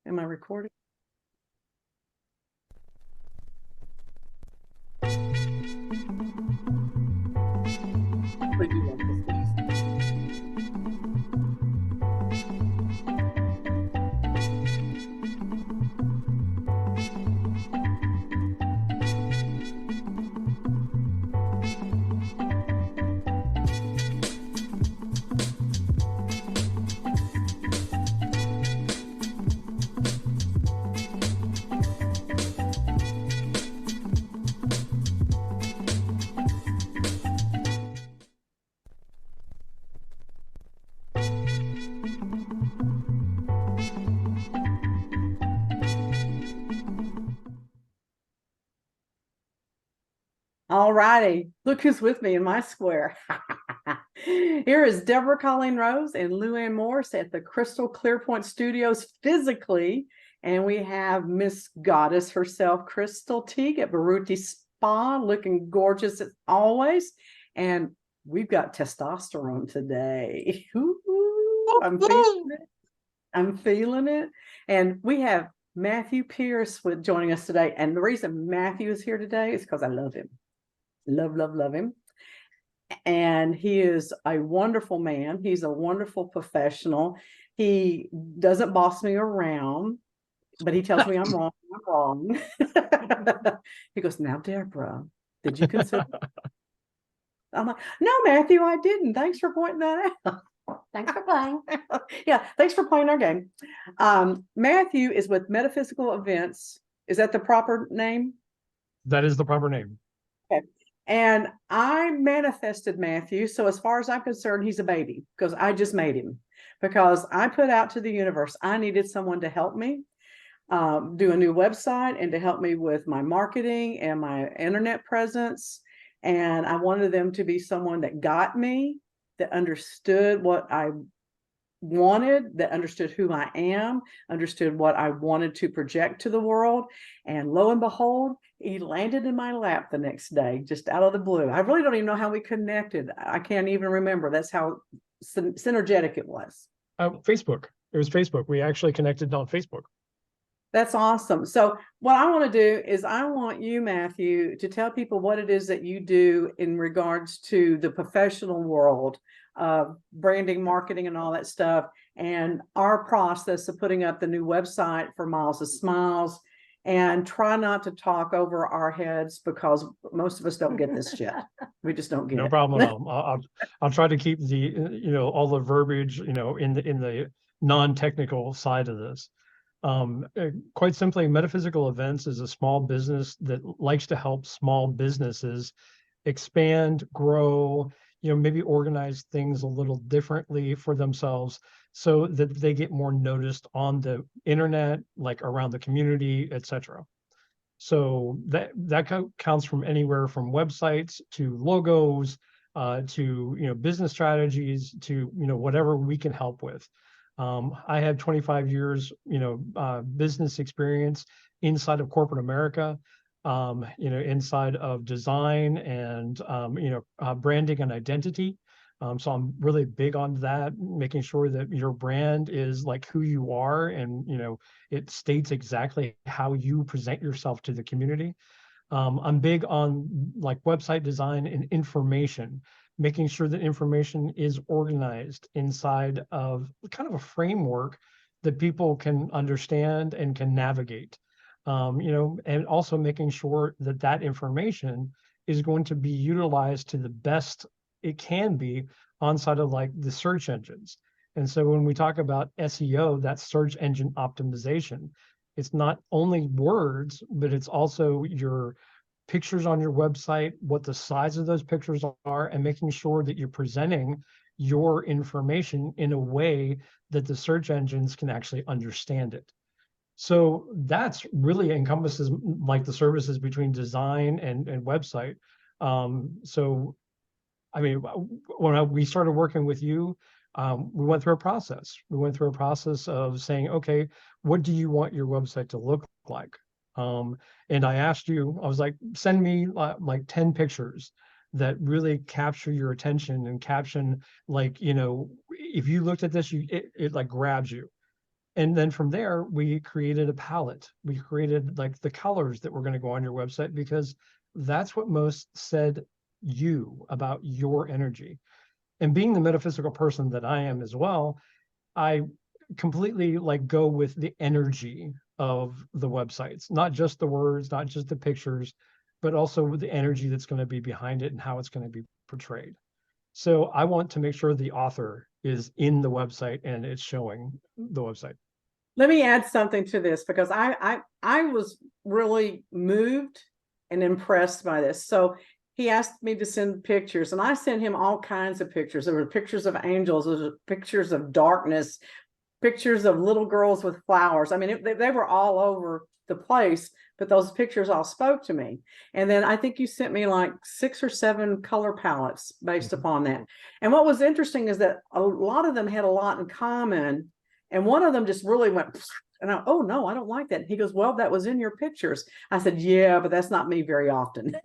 Am I recording? I do like this piece. All righty. Look who's with me in my square. Here is Deborah Colleen Rose and Luann Morse at the Crystal Clearpoint Studios physically. And we have Miss Goddess herself, Crystal Teague at Baruti Spa, looking gorgeous as always. And we've got testosterone today. Ooh, I'm feeling it. I'm feeling it. And we have Matthew Pierce with joining us today. And the reason Matthew is here today is because I love him. Love him. And he is a wonderful man. He's a wonderful professional. He doesn't boss me around, but he tells me I'm wrong. I'm wrong. He goes, now, Deborah, did you consider? I'm like, no, Matthew, I didn't. Thanks for pointing that out. Thanks for playing. Yeah, thanks for playing our game. Matthew is with Metaphysical Events. Is that the proper name? That is the proper name. Okay. And I manifested Matthew. So as far as I'm concerned, he's a baby because I just made him. Because I put out to the universe, I needed someone to help me do a new website and to help me with my marketing and my internet presence. And I wanted them to be someone that got me, that understood what I wanted, that understood who I am, understood what I wanted to project to the world. And lo and behold, he landed in my lap the next day, just out of the blue. I really don't even know how we connected. I can't even remember. That's how synergetic it was. Facebook. It was Facebook. We actually connected on Facebook. That's awesome. So what I want to do is I want you, Matthew, to tell people what it is that you do in regards to the professional world of branding, marketing, and all that stuff, and our process of putting up the new website for Miles of Smiles. And try not to talk over our heads because most of us don't get this yet. We just don't get it. No problem at all. I'll try to keep the all the verbiage in the non-technical side of this. Quite simply, Metaphysical Events is a small business that likes to help small businesses expand, grow, maybe organize things a little differently for themselves so that they get more noticed on the internet, like around the community, etc. So that counts from anywhere from websites to logos, to business strategies, to whatever we can help with. I have 25 years, business experience inside of corporate America, inside of design and, branding and identity. So I'm really big on that, making sure that your brand is like who you are and, it states exactly how you present yourself to the community. I'm big on like website design and information, making sure that information is organized inside of kind of a framework that people can understand and can navigate. And also making sure that that information is going to be utilized to the best it can be on side of like the search engines. And so when we talk about SEO, that's search engine optimization, it's not only words, but it's also your pictures on your website, what the size of those pictures are, and making sure that you're presenting your information in a way that the search engines can actually understand it. So that's really encompasses like the services between design and website. So, I mean, when we started working with you, we went through a process. We went through a process of saying, okay, what do you want your website to look like? And I asked you, I was like, send me like 10 pictures that really capture your attention and caption, like, if you looked at this, it like grabs you. And then from there, we created a palette. We created like the colors that were going to go on your website, because that's what most said you about your energy. And being the metaphysical person that I am as well, I completely like go with the energy of the websites, not just the words, not just the pictures, but also the energy that's going to be behind it and how it's going to be portrayed. So I want to make sure the author is in the website and it's showing the website. Let me add something to this, because I was really moved and impressed by this. So he asked me to send pictures, and I sent him all kinds of pictures. There were pictures of angels, there were pictures of darkness, pictures of little girls with flowers. I mean, they were all over the place, but those pictures all spoke to me. And then I think you sent me like 6 or 7 color palettes based upon that. And what was interesting is that a lot of them had a lot in common. And one of them just really went, and oh no, I don't like that. He goes, well, that was in your pictures. I said, yeah, but that's not me very often.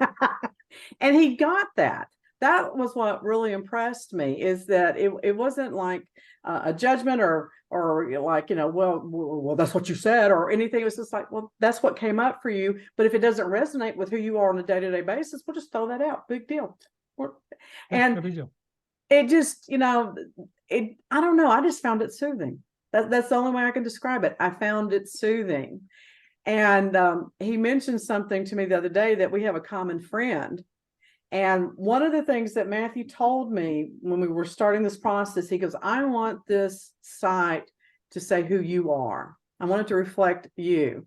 And he got that. That was what really impressed me, is that it wasn't like a judgment or like, well, that's what you said or anything. It was just like, well, that's what came up for you. But if it doesn't resonate with who you are on a day-to-day basis, we'll just throw that out. Big deal. And no big deal. It just, I don't know. I just found it soothing. That's the only way I can describe it. I found it soothing. And he mentioned something to me the other day, that we have a common friend. And one of the things that Matthew told me when we were starting this process, he goes, I want this site to say who you are. I want it to reflect you.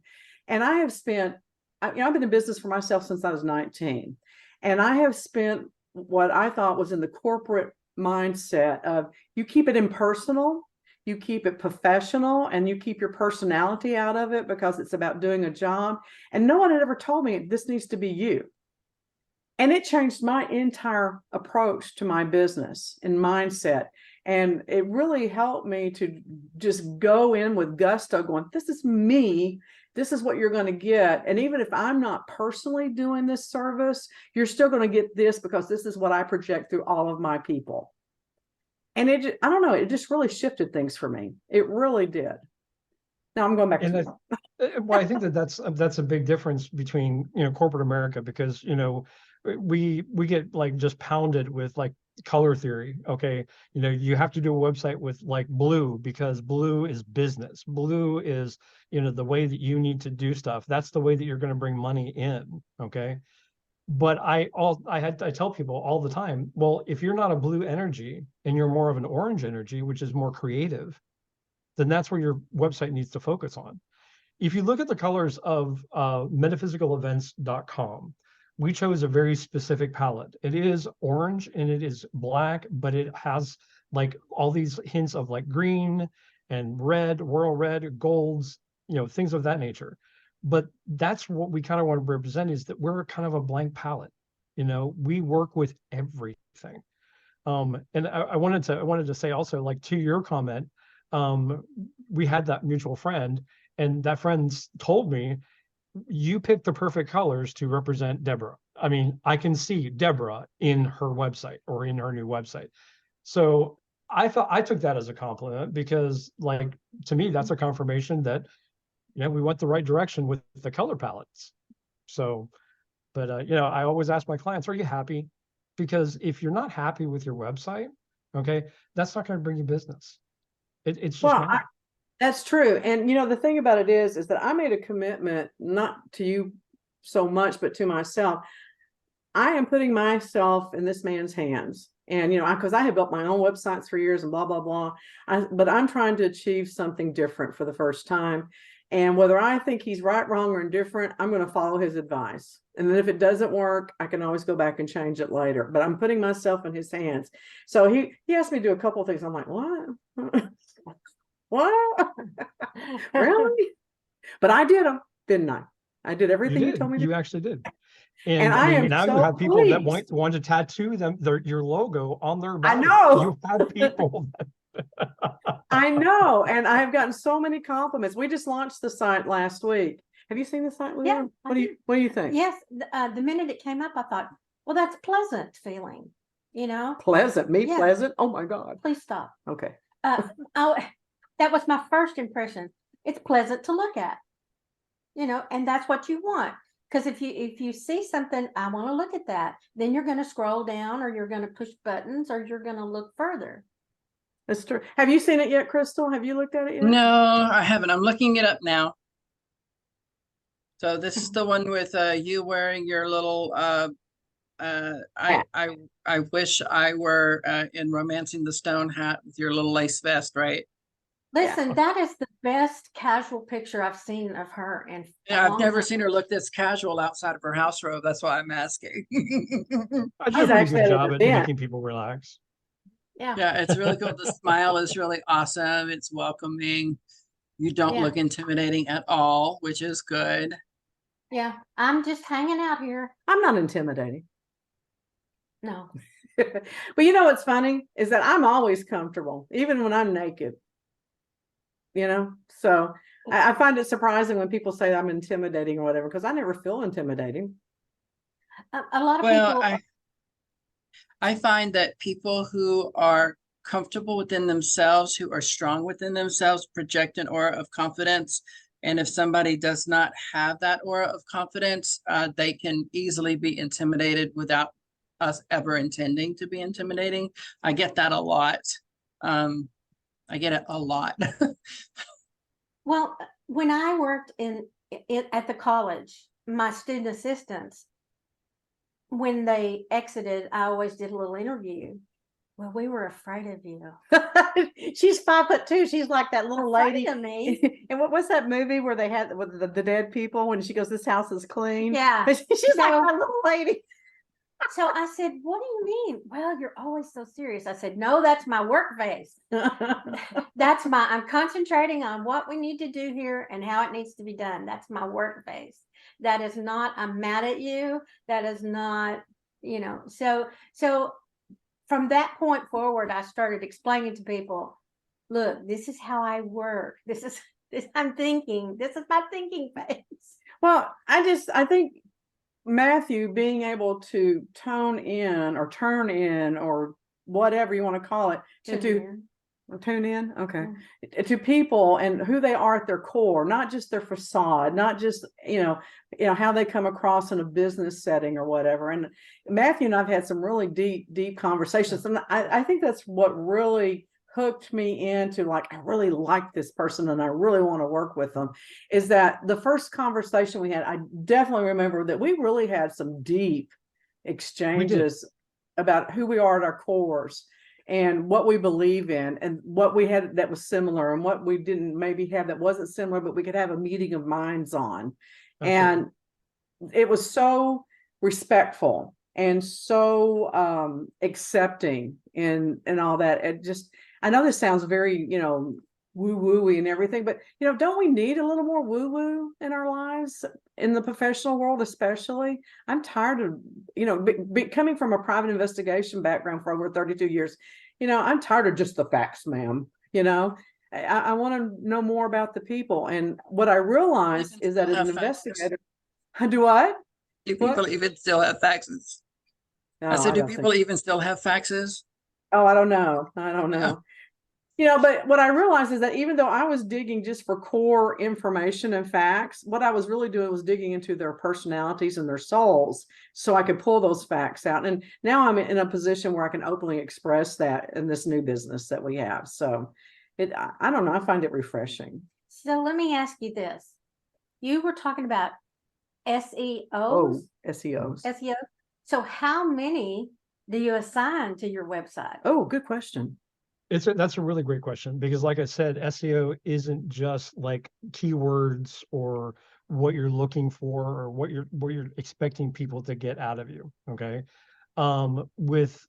And I have spent, I've been in business for myself since I was 19. And I have spent what I thought was in the corporate mindset of, you keep it impersonal, you keep it professional, and you keep your personality out of it, because it's about doing a job. And no one had ever told me this needs to be you. And it changed my entire approach to my business and mindset. And it really helped me to just go in with gusto, going, this is me. This is what you're going to get. And even if I'm not personally doing this service, you're still going to get this, because this is what I project through all of my people. And I don't know, it just really shifted things for me. It really did. Now I'm going back to well, I think that's a big difference between, corporate America, because, we get like just pounded with like color theory. Okay. You have to do a website with like blue, because blue is business. Blue is, the way that you need to do stuff. That's the way that you're going to bring money in. Okay. But I tell people all the time, well, if you're not a blue energy and you're more of an orange energy, which is more creative, then that's where your website needs to focus on. If you look at the colors of metaphysicalevents.com, we chose a very specific palette. It is orange and it is black, but it has like all these hints of like green and red, royal red, golds, things of that nature. But that's what we kind of want to represent, is that we're kind of a blank palette. We work with everything. And I wanted to say also, like, to your comment, we had that mutual friend, and that friend told me, you picked the perfect colors to represent Deborah. I mean, I can see Deborah in her website, or in her new website. So I took that as a compliment, because like, to me, that's a confirmation that, we went the right direction with the color palettes. So, but I always ask my clients, are you happy? Because if you're not happy with your website, okay, that's not going to bring you business. It's just not. That's true. And the thing about it is that I made a commitment, not to you so much, but to myself. I am putting myself in this man's hands. And, because I have built my own websites for years and blah, blah, blah. But I'm trying to achieve something different for the first time. And whether I think he's right, wrong, or indifferent, I'm going to follow his advice. And then if it doesn't work, I can always go back and change it later. But I'm putting myself in his hands. So he asked me to do a couple of things. I'm like, what? What? Really? But I did them, didn't I? I did everything you told me to. You actually did. And I mean, am now so you have people pleased. that want to tattoo your logo on their body. I know. You have people. I know. And I have gotten so many compliments. We just launched the site last week. Have you seen the site? Yeah. What do you think? Yes. The minute it came up, I thought, well, that's pleasant feeling, Pleasant. Yeah. Pleasant. Oh my God. Please stop. Okay. Oh, That was my first impression. It's pleasant to look at, and that's what you want. Because if you see something, I want to look at that, then you're going to scroll down, or you're going to push buttons, or you're going to look further. That's true. Have you seen it yet, Crystal? Have you looked at it yet? No, I haven't. I'm looking it up now. So this is the one with you wearing your little I wish I were in Romancing the Stone hat with your little lace vest, right? Listen, that is the best casual picture I've seen of her. And Yeah, I've never seen her look this casual outside of her house robe. That's why I'm asking. I do She's a pretty actually good at an job at event. making people relax. Yeah. Yeah, it's really cool. The smile is really awesome. It's welcoming. You don't Yeah. look intimidating at all, which is good. Yeah. I'm just hanging out here. I'm not intimidating. No. But you know what's funny is that I'm always comfortable, even when I'm naked. So I find it surprising when people say I'm intimidating or whatever, because I never feel intimidating. A lot of Well, people. I find that people who are comfortable within themselves, who are strong within themselves, project an aura of confidence. And if somebody does not have that aura of confidence, they can easily be intimidated without us ever intending to be intimidating. I get that a lot. I get it a lot. Well, when I worked at the college, my student assistants, when they exited, I always did a little interview. Well, we were afraid of you. She's 5'2". She's like that little lady. Afraid of me. And what was that movie where they had with the dead people when she goes, "This house is clean"? Yeah. She's like So- that little lady. So I said, what do you mean? Well, you're always so serious. I said, no, that's my work face. I'm concentrating on what we need to do here and how it needs to be done. That's my work face. That is not, I'm mad at you. That is not, so from that point forward, I started explaining to people, look, this is how I work. I'm thinking, this is my thinking face. Well, I think Matthew being able to tone in or turn in or whatever you want to call it tune in, okay, to people and who they are at their core, not just their facade, not just how they come across in a business setting or whatever. And Matthew and I've had some really deep conversations, and I think that's what really hooked me into, like, I really like this person and I really want to work with them, is that the first conversation we had, I definitely remember that we really had some deep exchanges about who we are at our cores and what we believe in and what we had that was similar and what we didn't maybe have that wasn't similar, but we could have a meeting of minds on. And it was so respectful and so accepting and all that. It just, I know this sounds very, woo-woo-y and everything, but don't we need a little more woo-woo in our lives, in the professional world especially? I'm tired of, coming from a private investigation background for over 32 years, I'm tired of just the facts, ma'am. I want to know more about the people. And what I realized is that as an investigator, do what? Do people even still have faxes? No, I said, do people even still have faxes? Oh, I don't know. But what I realized is that even though I was digging just for core information and facts, what I was really doing was digging into their personalities and their souls so I could pull those facts out. And now I'm in a position where I can openly express that in this new business that we have. So I don't know, I find it refreshing. So let me ask you this. You were talking about SEOs? Oh, SEOs. SEO. So how many do you assign to your website? Oh, good question. That's a really great question, because like I said, SEO isn't just like keywords or what you're looking for or what you're expecting people to get out of you. Okay. With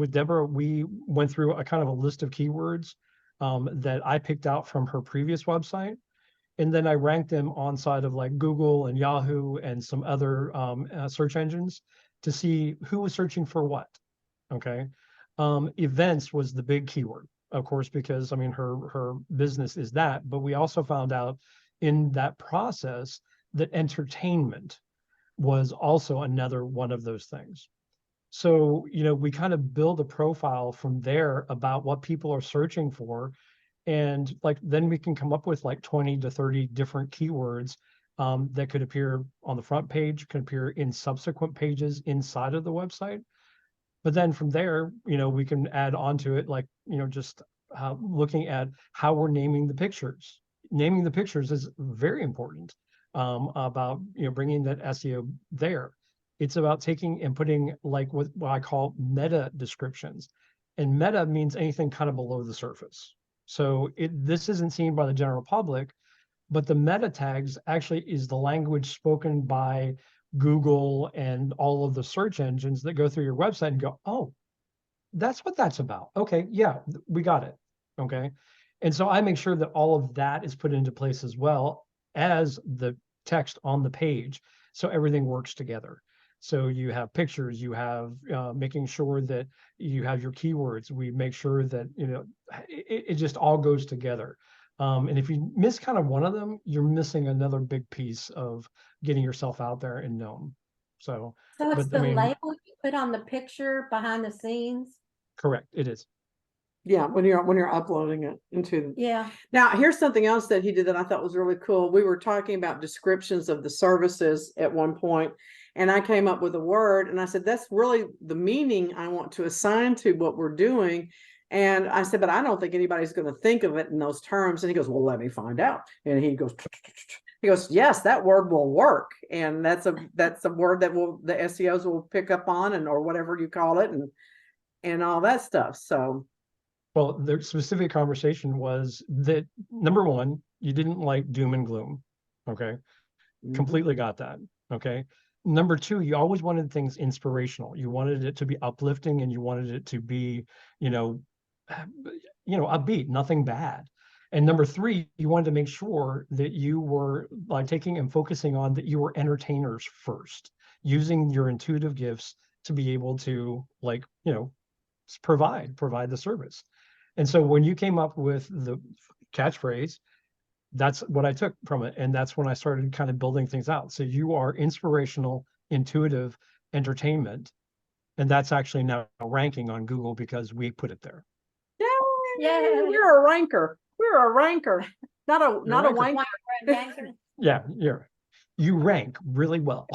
Deborah, we went through a kind of a list of keywords that I picked out from her previous website. And then I ranked them on side of like Google and Yahoo and some other search engines to see who was searching for what. Okay. Events was the big keyword, of course, because I mean, her business is that, but we also found out in that process that entertainment was also another one of those things. So, we kind of build a profile from there about what people are searching for. And like, then we can come up with like 20 to 30 different keywords that could appear on the front page, could appear in subsequent pages inside of the website. But then from there, we can add on to it, like, just looking at how we're naming the pictures. Naming the pictures is very important about, bringing that SEO there. It's about taking and putting like what I call meta descriptions. And meta means anything kind of below the surface. So this isn't seen by the general public, but the meta tags actually is the language spoken by Google and all of the search engines that go through your website and go, oh, that's what that's about. Okay, yeah, we got it. Okay. And so I make sure that all of that is put into place as well as the text on the page. So everything works together. So you have pictures, you have making sure that you have your keywords. We make sure that, it just all goes together. And if you miss kind of one of them, you're missing another big piece of getting yourself out there and known. So it's but, I the mean, label you put on the picture behind the scenes. correct, it is. Yeah, when you're uploading it into. Yeah. Now, here's something else that he did that I thought was really cool. We were talking about descriptions of the services at one point, and I came up with a word, and I said, that's really the meaning I want to assign to what we're doing. And I said, but I don't think anybody's going to think of it in those terms. And he goes, well, let me find out. And he goes, yes, that word will work. And that's a word that the SEOs will pick up on, and or whatever you call it, and all that stuff. So. Well, the specific conversation was that, number one, you didn't like doom and gloom. Okay. Completely got that. Okay. Number two, you always wanted things inspirational. You wanted it to be uplifting, and you wanted it to be, upbeat, nothing bad. And number three, you wanted to make sure that you were like taking and focusing on that you were entertainers first, using your intuitive gifts to be able to, like, provide the service. And so when you came up with the catchphrase, that's what I took from it. And that's when I started kind of building things out. So you are inspirational, intuitive, entertainment. And that's actually now ranking on Google because we put it there. Yeah, we're a ranker. We're a ranker, not a wanker. Yeah, you rank really well.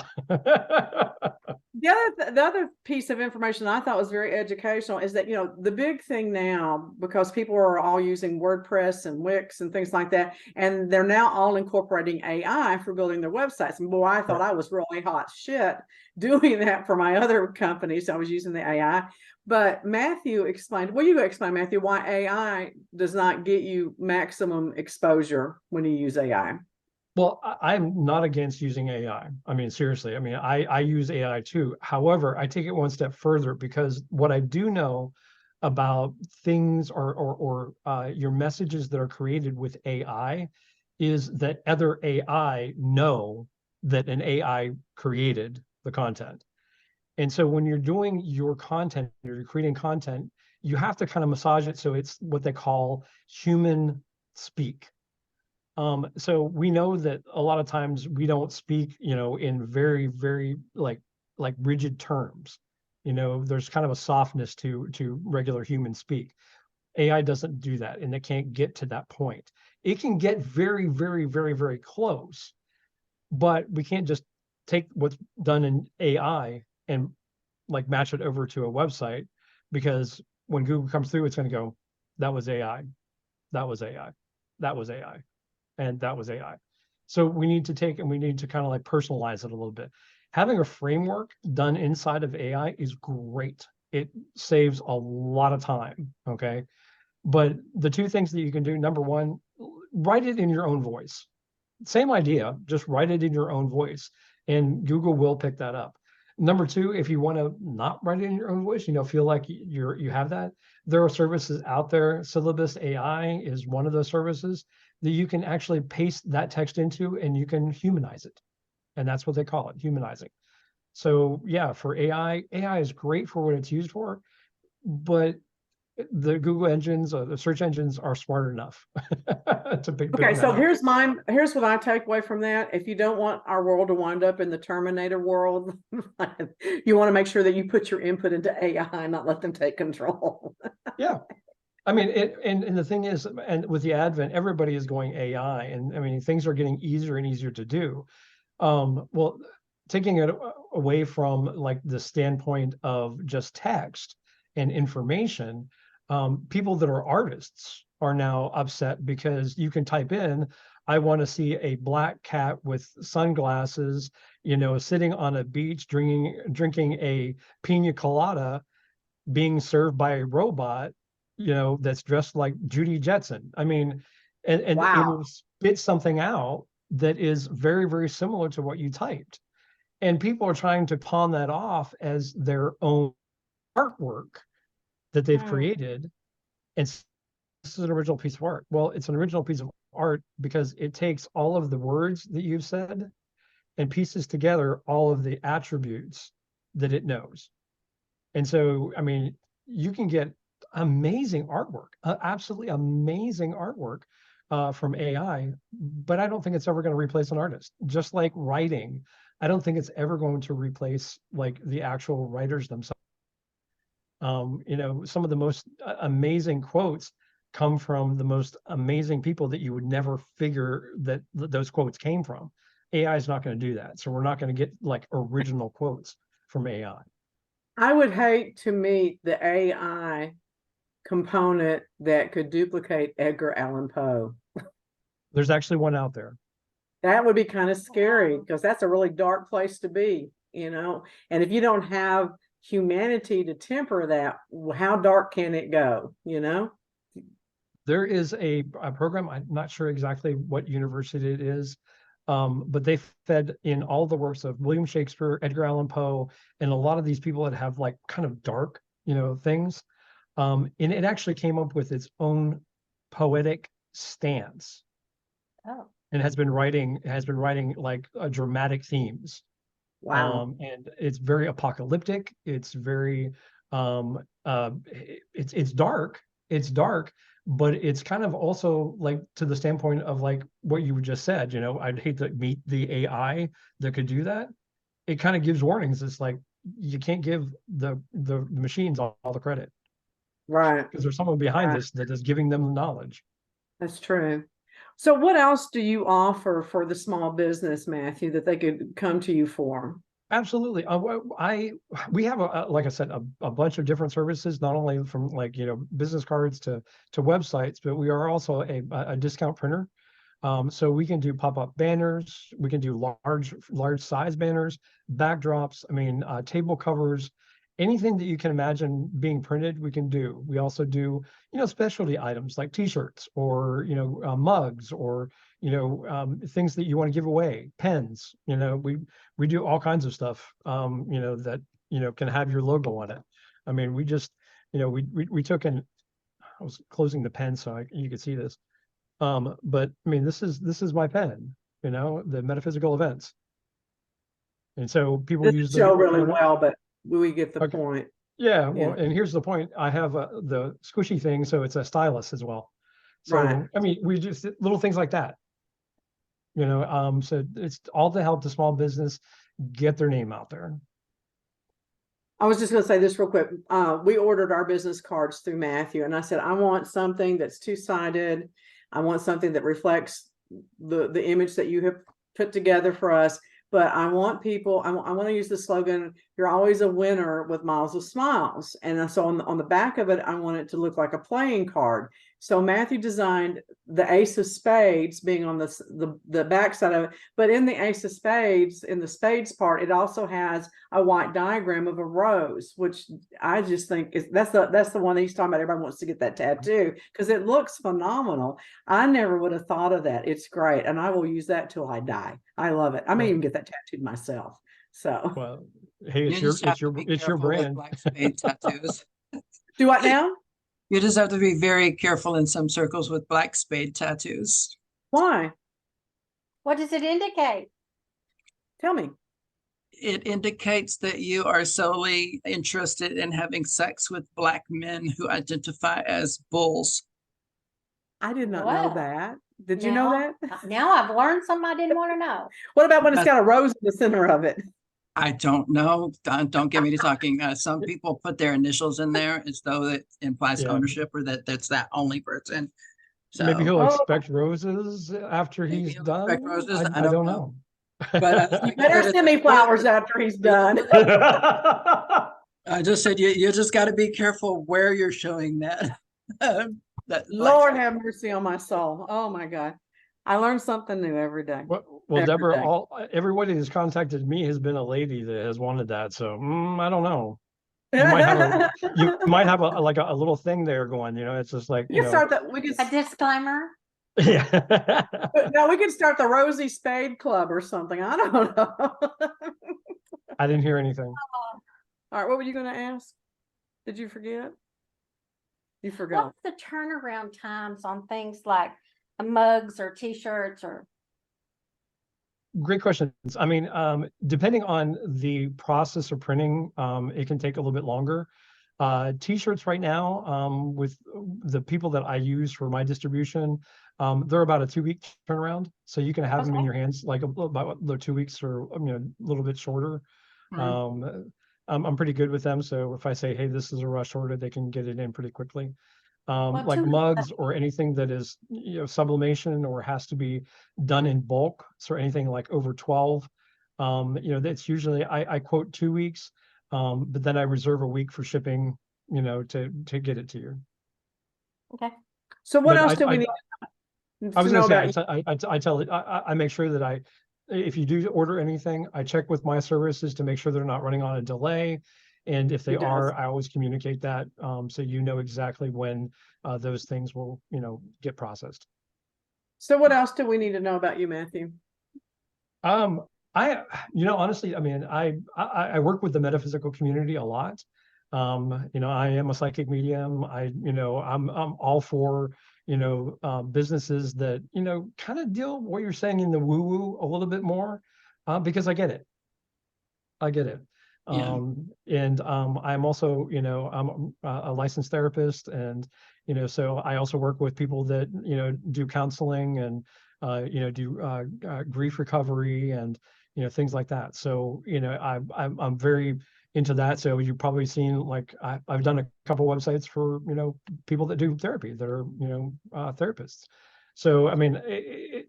The other piece of information I thought was very educational is that, the big thing now, because people are all using WordPress and Wix and things like that, and they're now all incorporating AI for building their websites. And boy, I thought I was really hot shit doing that for my other companies. I was using the AI. But Matthew explained, well, you explain, Matthew, why AI does not get you maximum exposure when you use AI. Well, I'm not against using AI. I mean, seriously, I use AI too. However, I take it one step further, because what I do know about things or your messages that are created with AI is that other AI know that an AI created the content. And so when you're doing your content, you're creating content, you have to kind of massage it so it's what they call human speak. So we know that a lot of times we don't speak, in very, very like rigid terms. There's kind of a softness to regular human speak. AI doesn't do that, and it can't get to that point. It can get very, very, very, very close, but we can't just take what's done in AI and like match it over to a website, because when Google comes through, it's going to go, that was AI, that was AI, that was AI, and that was AI. So we need to take and we need to kind of like personalize it a little bit. Having a framework done inside of AI is great. It saves a lot of time. Okay. But the two things that you can do, number one, write it in your own voice. Same idea, just write it in your own voice, and Google will pick that up. Number two, if you want to not write it in your own voice, feel like you have that, there are services out there. Syllabus AI is one of those services that you can actually paste that text into, and you can humanize it. And that's what they call it, humanizing. So yeah, for AI is great for what it's used for, but the Google engines, the search engines are smart enough to pick. Okay, so here's what I take away from that. If you don't want our world to wind up in the Terminator world, you want to make sure that you put your input into AI and not let them take control. Yeah. I mean, and the thing is, and with the advent, everybody is going AI, and I mean, things are getting easier and easier to do. Well, taking it away from like the standpoint of just text and information, people that are artists are now upset because you can type in, I want to see a black cat with sunglasses, sitting on a beach drinking a pina colada, being served by a robot, that's dressed like Judy Jetson. I mean, and it Wow. will spit something out that is very, very similar to what you typed. And people are trying to pawn that off as their own artwork that they've created. And this is an original piece of art. Well, it's an original piece of art because it takes all of the words that you've said and pieces together all of the attributes that it knows. And so, I mean, you can get amazing artwork, absolutely amazing artwork from AI, but I don't think it's ever going to replace an artist. Just like writing, I don't think it's ever going to replace like the actual writers themselves. Some of the most amazing quotes come from the most amazing people that you would never figure that those quotes came from. AI is not going to do that. So we're not going to get like original quotes from AI. I would hate to meet the AI component that could duplicate Edgar Allan Poe. There's actually one out there. That would be kind of scary because that's a really dark place to be, and if you don't have humanity to temper that, how dark can it go, There is a program, I'm not sure exactly what university it is, but they fed in all the works of William Shakespeare, Edgar Allan Poe, and a lot of these people that have like kind of dark, things. And it actually came up with its own poetic stance. Oh. And has been writing like dramatic themes. Wow. And it's very apocalyptic. It's very it's dark. It's dark, but it's kind of also like to the standpoint of like what you just said, I'd hate to meet the AI that could do that. It kind of gives warnings. It's like you can't give the machines all the credit. Right. Because there's someone behind Right. this that is giving them the knowledge. That's true. So what else do you offer for the small business, Matthew, that they could come to you for? Absolutely. We have like I said, a bunch of different services, not only from like, business cards to websites, but we are also a discount printer. So we can do pop-up banners, we can do large size banners, backdrops, I mean, table covers, anything that you can imagine being printed, we can do. We also do, specialty items like t-shirts or, mugs or, things that you want to give away, pens, we do all kinds of stuff, that, can have your logo on it. I mean, we just, we took in, I was closing the pen so you could see this. But I mean, this is my pen, the metaphysical events. And so people This use the show really well, but we get the Okay. point. Yeah, well, Yeah. and here's the point. I have the squishy thing, so it's a stylus as well. So Right. I mean, we just little things like that. So it's all to help the small business get their name out there. I was just going to say this real quick. We ordered our business cards through Matthew, and I said, I want something that's two-sided. I want something that reflects the image that you have put together for us. But I want people, I want to use the slogan, you're always a winner with miles of smiles. And so on the back of it, I want it to look like a playing card. So Matthew designed the ace of spades being on the back side of it, but in the ace of spades, in the spades part, it also has a white diagram of a rose, which I just think that's the one that he's talking about. Everybody wants to get that tattoo because it looks phenomenal. I never would have thought of that. It's great, and I will use that till I die. I love it. I may even get that tattooed myself. So, well, hey, You just have to be it's your careful with brand. black spade tattoos. do what now? You just have to be very careful in some circles with black spade tattoos. Why? What does it indicate? Tell me. It indicates that you are solely interested in having sex with black men who identify as bulls. I did not Wow. know that. Did you know that? Now I've learned something I didn't want to know. What about when it's got a rose in the center of it? I don't know. Don't get me to talking. Some people put their initials in there as though it implies Yeah. ownership or that's that only person. Maybe So he'll Oh. expect roses after maybe he's he'll done. expect roses. I I don't don't know. know. But You I better give it send me a- flowers after he's done. I just said you just got to be careful where you're showing that. That like Lord have mercy on my soul. Oh my God. I learn something new every day. Well, Every Deborah, day. everybody who's contacted me has been a lady that has wanted that. So I don't know. You might have a like a little thing there going. It's just like You can start that. We could. A disclaimer. Yeah. No, we could start the Rosie Spade Club or something. I don't know. I didn't hear anything. All right, what were you going to ask? Did you forget? You forgot. What's the turnaround times on things like mugs or t-shirts or? Great questions. I mean, depending on the process of printing, it can take a little bit longer. T-shirts right now, with the people that I use for my distribution, they're about a 2-week turnaround. So you can have them in Okay. your hands like about 2 weeks or a little bit shorter. Mhm. I'm pretty good with them. So if I say, hey, this is a rush order, they can get it in pretty quickly. Well, Like 2 weeks, mugs or anything that is sublimation or has to be done in bulk, so anything like over 12, that's usually I quote 2 weeks, but then I reserve a week for shipping, to get it to you. okay. So what But else do we need I was to know gonna about say, you? I tell it, I make sure that if you do order anything, I check with my services to make sure they're not running on a delay. And if they He does. are, I always communicate that, so you know exactly when those things will, get processed. So what else do we need to know about you, Matthew? I, honestly, I mean, I work with the metaphysical community a lot. I am a psychic medium. I'm all for, businesses that, kind of deal what you're saying in the woo-woo a little bit more, because I get it. I get it. Yeah. And I'm also, I'm a licensed therapist, and so I also work with people that do counseling and do grief recovery and things like that. So I'm very into that. So you've probably seen, like, I've done a couple websites for people that do therapy that are therapists. So I mean,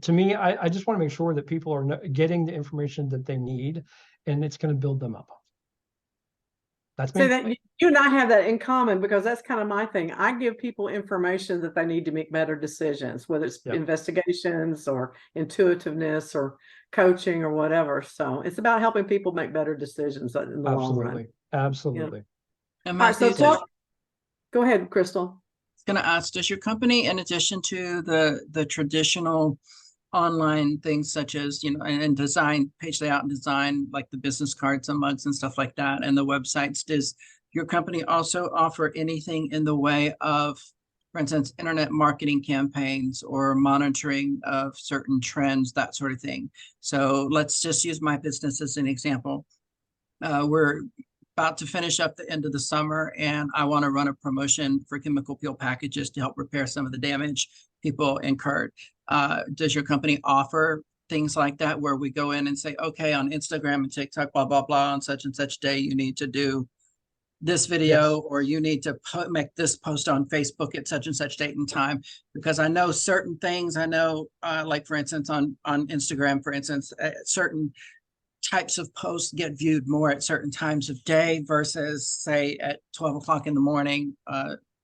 to me, I just want to make sure that people are getting the information that they need, and it's going to build them up. That's So me. that you and I have that in common, because that's kind of my thing. I give people information that they need to make better decisions, whether it's Yep. investigations or intuitiveness or coaching or whatever. So it's about helping people make better decisions in the long run. Absolutely. And All right, so Matthew, go ahead, Crystal. going to ask, does your company, in addition to the traditional online things such as, and design, page layout and design, like the business cards and mugs and stuff like that, and the websites, does your company also offer anything in the way of, for instance, internet marketing campaigns or monitoring of certain trends, that sort of thing? So let's just use my business as an example. We're about to finish up the end of the summer, and I want to run a promotion for chemical peel packages to help repair some of the damage people incurred. Does your company offer things like that, where we go in and say, okay, on Instagram and TikTok, blah, blah, blah, on such and such day, you need to do this video, or you need to make this post on Facebook at such and such date and time? Because I know certain things, like, for instance, on Instagram, for instance, certain types of posts get viewed more at certain times of day versus, say, at 12 o'clock in the morning,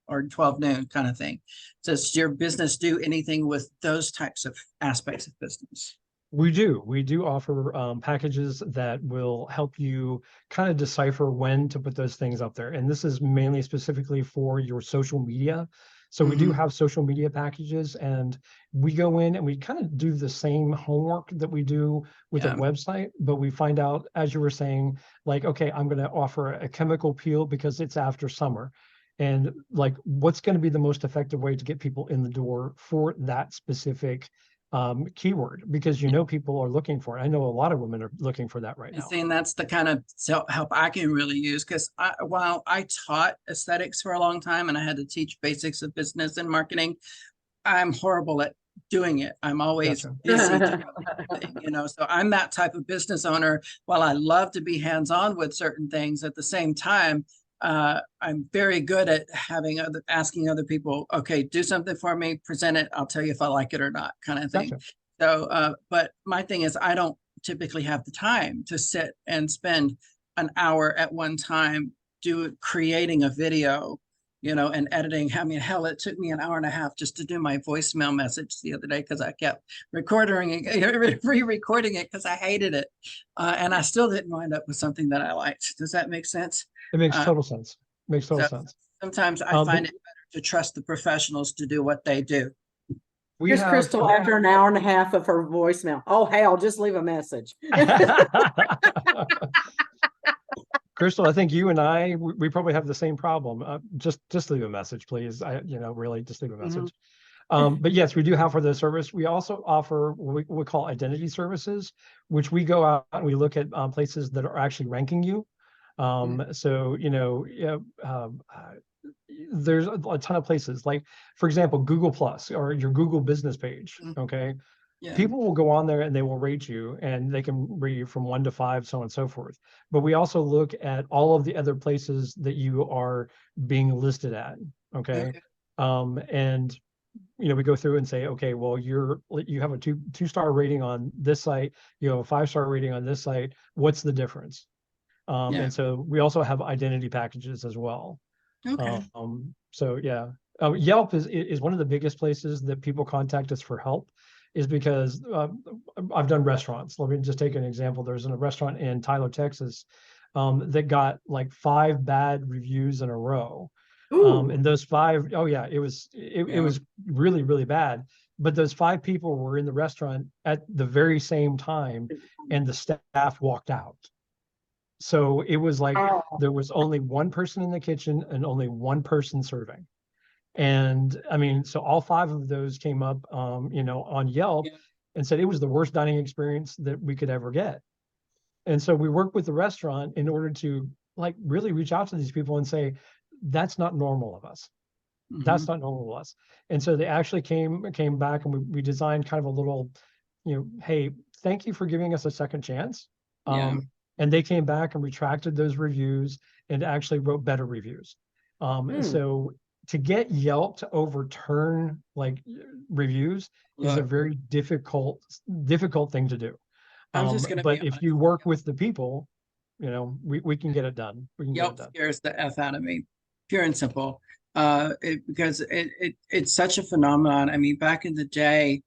or 12 noon kind of thing. Does your business do anything with those types of aspects of business? We do offer packages that will help you kind of decipher when to put those things up there. And this is mainly specifically for your social media. So we do have social media packages, and we go in and we kind of do the same homework that we do with a website, but we find out, as you were saying, like, okay, I'm going to offer a chemical peel because it's after summer. And like, what's going to be the most effective way to get people in the door for that specific keyword, because people are looking for it. I know a lot of women are looking for that right now. And that's the kind of help I can really use, because while I taught aesthetics for a long time and I had to teach basics of business and marketing, I'm horrible at doing it. I'm always Gotcha. busy doing something, you know, so I'm that type of business owner. While I love to be hands-on with certain things, at the same time, I'm very good at asking other people, okay, do something for me, present it, I'll tell you if I like it or not, kind of thing. Gotcha. So, but my thing is, I don't typically have the time to sit and spend an hour at one time creating a video, you know, and editing. I mean, hell, it took me an hour and a half just to do my voicemail message the other day because I kept re-recording it because I hated it. And I still didn't wind up with something that I liked. Does that make sense? It makes total sense. Makes total So sense. sometimes I find it better to trust the professionals to do what they do. Here's Crystal after an hour and a half of her voicemail. Oh, hell, just leave a message. Crystal, I think you and I, we probably have the same problem. Just leave a message, please. Really just leave a message. But yes, we do have for the service. We also offer what we call identity services, which we go out and we look at places that are actually ranking you. So, you know, there's a ton of places, like, for example, Google Plus or your Google business page. Okay. Yeah. People will go on there and they will rate you, and they can rate you from 1 to 5, so on and so forth. But we also look at all of the other places that you are being listed at. Okay. And you know, we go through and say, okay, well, you have a two-star rating on this site, you have a 5-star rating on this site. What's the difference? And so we also have identity packages as well. Okay. So yeah, Yelp is one of the biggest places that people contact us for help, is because I've done restaurants. Let me just take an example. There's a restaurant in Tyler, Texas, that got like 5 bad reviews in a row. And those 5, oh yeah, it was really, really bad. But those 5 people were in the restaurant at the very same time, and the staff walked out. So it was like there was only one person in the kitchen and only one person serving. And I mean, so all 5 of those came up, you know, on Yelp, and said it was the worst dining experience that we could ever get. And so we worked with the restaurant in order to like really reach out to these people and say, that's not normal of us. That's not normal of us. And so they actually came back, and we designed kind of a little, you know, hey, thank you for giving us a second chance. And they came back and retracted those reviews and actually wrote better reviews. So to get Yelp to overturn like reviews is a very difficult thing to do. But if you work with the people, you know, we can get it done. Yelp scares the F out of me, pure and simple. Because it's such a phenomenon. I mean, back in the day,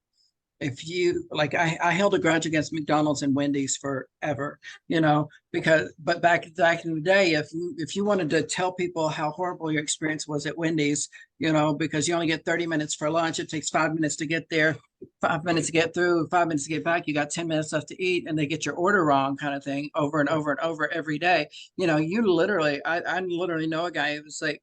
if you like, I held a grudge against McDonald's and Wendy's forever, you know, but back in the day, if you wanted to tell people how horrible your experience was at Wendy's, you know, because you only get 30 minutes for lunch, it takes 5 minutes to get there, 5 minutes to get through, 5 minutes to get back, you got 10 minutes left to eat, and they get your order wrong, kind of thing, over and over and over every day. You know, you literally, I literally know a guy who was like,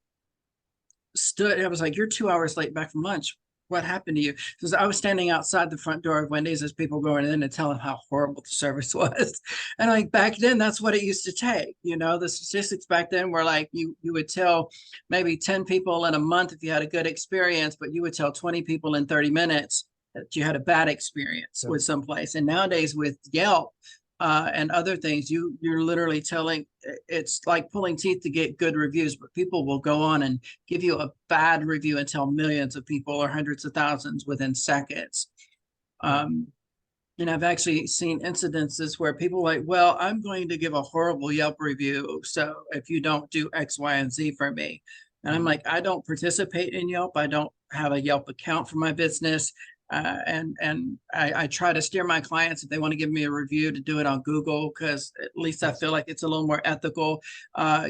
I was like, you're 2 hours late back from lunch. What happened to you? Because I was standing outside the front door of Wendy's as people going in and telling how horrible the service was. And like back then, that's what it used to take. You know, the statistics back then were like you would tell maybe 10 people in a month if you had a good experience, but you would tell 20 people in 30 minutes that you had a bad experience with someplace. And nowadays with Yelp, and other things, you're literally telling, it's like pulling teeth to get good reviews, but people will go on and give you a bad review and tell millions of people or hundreds of thousands within seconds. And I've actually seen incidences where people are like, well, I'm going to give a horrible Yelp review, so if you don't do X, Y, and Z for me. And I'm like, I don't participate in Yelp. I don't have a Yelp account for my business. And I try to steer my clients, if they want to give me a review, to do it on Google, because at least I feel like it's a little more ethical.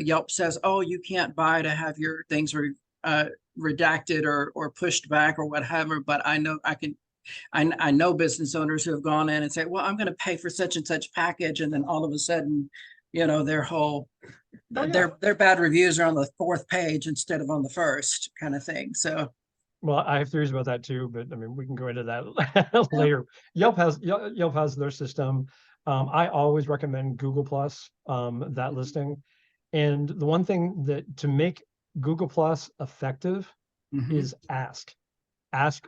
Yelp says, oh, you can't buy to have your things redacted or pushed back or whatever. But I know I know business owners who have gone in and say, well, I'm going to pay for such and such package. And then all of a sudden, you know, their bad reviews are on the 4th page instead of on the 1st, kind of thing. So. Well, I have theories about that too, but I mean, we can go into that later. Yelp has their system. I always recommend Google Plus, that listing. And the one thing that to make Google Plus effective is ask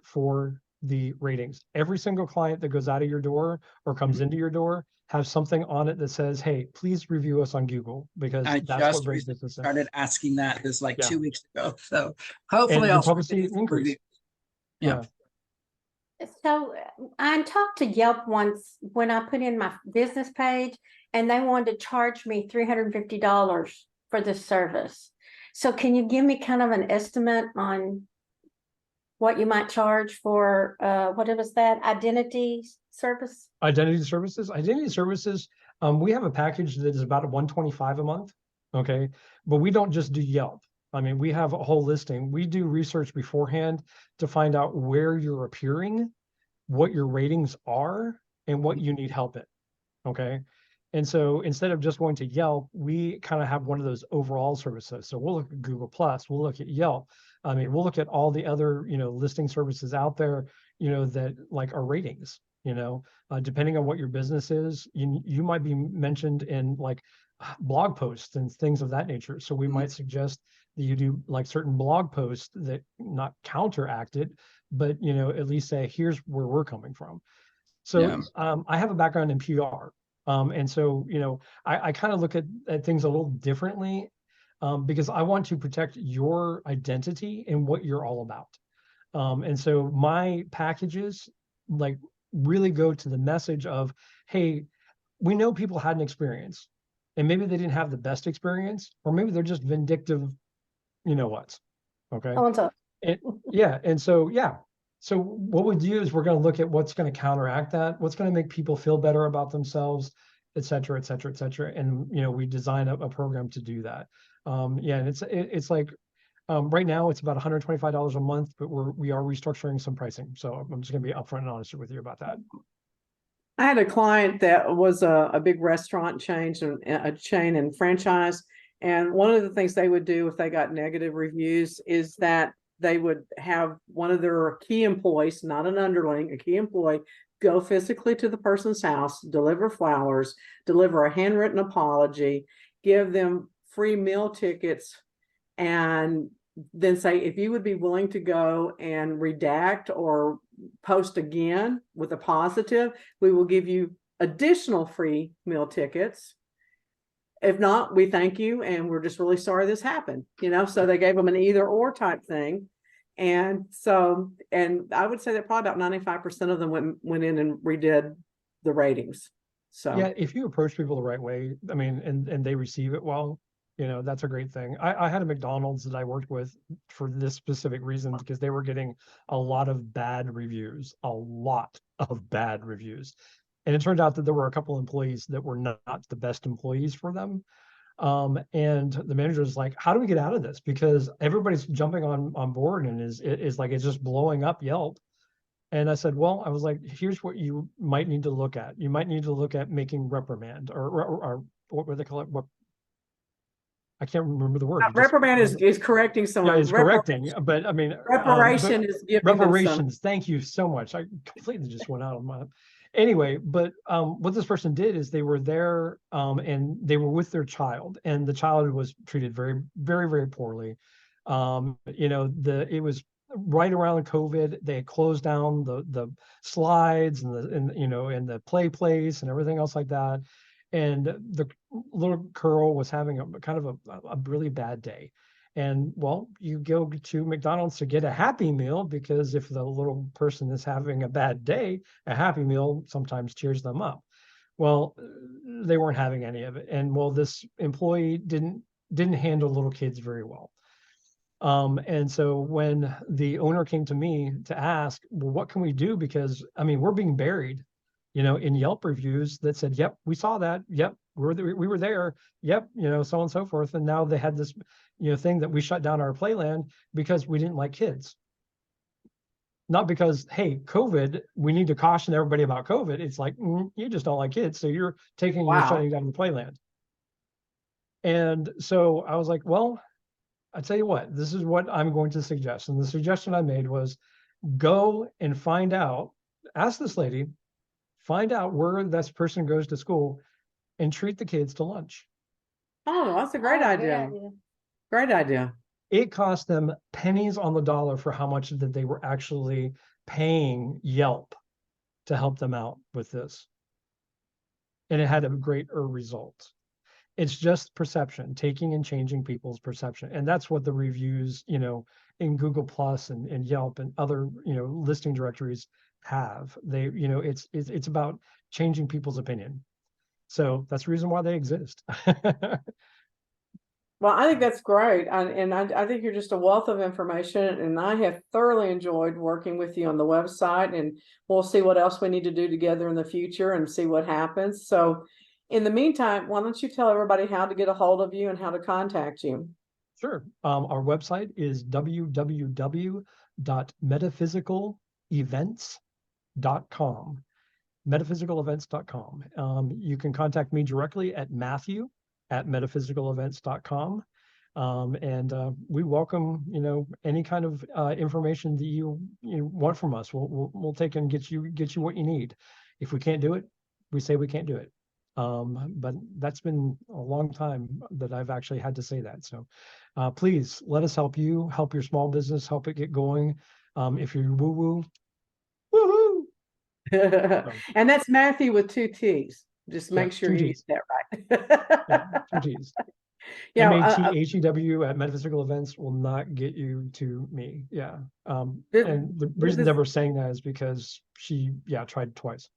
for the ratings. Every single client that goes out of your door or comes into your door has something on it that says, hey, please review us on Google, because I that's what just brings recently business in. started asking that this like Yeah. 2 weeks ago. So hopefully And you'll I'll probably start see getting an some increase. reviews. Yeah. So I talked to Yelp once when I put in my business page, and they wanted to charge me $350 for this service. So can you give me kind of an estimate on what you might charge for what was that, identity service? Identity services, we have a package that is about 125 a month. Okay, but we don't just do Yelp. I mean, we have a whole listing. We do research beforehand to find out where you're appearing, what your ratings are, and what you need help in. Okay. And so instead of just going to Yelp, we kind of have one of those overall services. So we'll look at Google Plus, we'll look at Yelp. I mean, we'll look at all the other, listing services out there, that like are ratings, depending on what your business is, you might be mentioned in like blog posts and things of that nature. So we might suggest that you do like certain blog posts that not counteract it, but, at least say, here's where we're coming from. So I have a background in PR. And so, I kind of look at things a little differently, because I want to protect your identity and what you're all about. And so my packages like really go to the message of, hey, we know people had an experience and maybe they didn't have the best experience, or maybe they're just vindictive, what? Okay. And, yeah. And so, yeah. So what we do is we're going to look at what's going to counteract that, what's going to make people feel better about themselves, et cetera, et cetera, et cetera. And, we design a program to do that. Yeah. And it's like, right now it's about $125 a month, but we are restructuring some pricing. So I'm just going to be upfront and honest with you about that. I had a client that was a big restaurant chain, a chain and franchise. And one of the things they would do if they got negative reviews is that they would have one of their key employees, not an underling, a key employee, go physically to the person's house, deliver flowers, deliver a handwritten apology, give them free meal tickets, and then say, if you would be willing to go and redact or post again with a positive, we will give you additional free meal tickets. If not, we thank you and we're just really sorry this happened. So they gave them an either or type thing. And so, and I would say that probably about 95% of them went in and redid the ratings. So yeah, if you approach people the right way, I mean, and they receive it well, that's a great thing. I had a McDonald's that I worked with for this specific reason, because they were getting a lot of bad reviews, And it turned out that there were a couple employees that were not the best employees for them. And the manager was like, how do we get out of this? Because everybody's jumping on board and is like, it's just blowing up Yelp. And I said, well, I was like, here's what you might need to look at. You might need to look at making reprimand or what would they call it? What, I can't remember the word. reprimand is correcting someone. Yeah, it's correcting, but I mean, reparation is giving reparations. Thank you so much. I completely just went out of my. Anyway, but what this person did is they were there and they were with their child, and the child was treated very, very, very poorly. It was right around COVID. They had closed down the slides and the play place and everything else like that. And the little girl was having a kind of a really bad day. And well, you go to McDonald's to get a Happy Meal, because if the little person is having a bad day, a Happy Meal sometimes cheers them up. Well, they weren't having any of it. And well, this employee didn't handle little kids very well. And so when the owner came to me to ask, well, what can we do? Because I mean, we're being buried, in Yelp reviews that said, yep, we saw that. Yep, we were there. Yep, so on and so forth. And now they had this, thing that we shut down our playland because we didn't like kids. Not because, hey, COVID, we need to caution everybody about COVID. It's like, you just don't like kids. So you're shutting down the playland. And so I was like, well, I tell you what, this is what I'm going to suggest. And the suggestion I made was go and find out, ask this lady, find out where this person goes to school and treat the kids to lunch. Oh, that's a great idea. Great idea. It cost them pennies on the dollar for how much that they were actually paying Yelp to help them out with this. And it had a greater result. It's just perception, taking and changing people's perception. And that's what the reviews, in Google Plus and Yelp and other, listing directories have. They, it's about changing people's opinion. So that's the reason why they exist. Well, I think that's great. I think you're just a wealth of information, and I have thoroughly enjoyed working with you on the website, and we'll see what else we need to do together in the future and see what happens. So in the meantime, why don't you tell everybody how to get a hold of you and how to contact you? Sure. Our website is www.metaphysicalevents.com. Metaphysicalevents.com. You can contact me directly at Matthew@metaphysicalevents.com. And we welcome, any kind of information that you want from us. We'll take and get you what you need. If we can't do it, we say we can't do it. But that's been a long time that I've actually had to say that. So please let us help you, help your small business, help it get going. If you're woo-woo, woohoo! And that's Matthew with 2 T's. Just make sure you get that right. Yeah, 2 T's. Yeah, MATHEW at Metaphysical Events will not get you to me. Yeah. And the reason Deborah's saying that is because she, tried twice.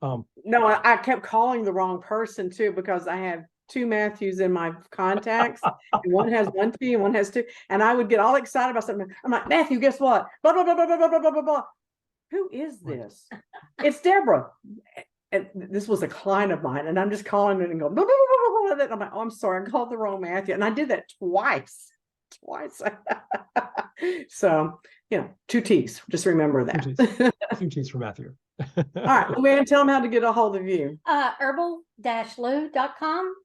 No, I kept calling the wrong person too, because I have 2 Matthews in my contacts. And one has 1 T and one has 2. And I would get all excited about something. I'm like, Matthew, guess what? Blah, blah, blah, blah, blah, blah, blah, blah, blah. Who is this? It's Deborah. And this was a client of mine, and I'm just calling it and go, blah, blah, blah, blah, blah. I'm like, oh, I'm sorry, I called the wrong Matthew. And I did that twice. So, 2 T's. Just remember that. 2 T's for Matthew. All right, Luann, tell them how to get a hold of you. herbal-lou.com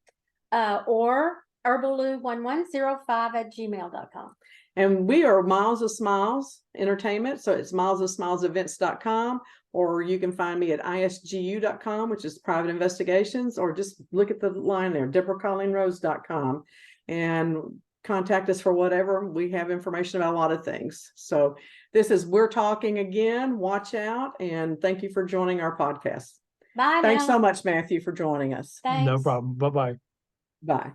or herballou1105@gmail.com. And we are Miles of Smiles Entertainment. So it's milesofsmilesevents.com, or you can find me at isgu.com, which is private investigations, or just look at the line there, deborahcollingrose.com, and contact us for whatever. We have information about a lot of things. So this is We're Talking Again. Watch out, and thank you for joining our podcast. Bye. Thanks so much, Matthew, for joining us. Thanks. No problem. Bye-bye. Bye.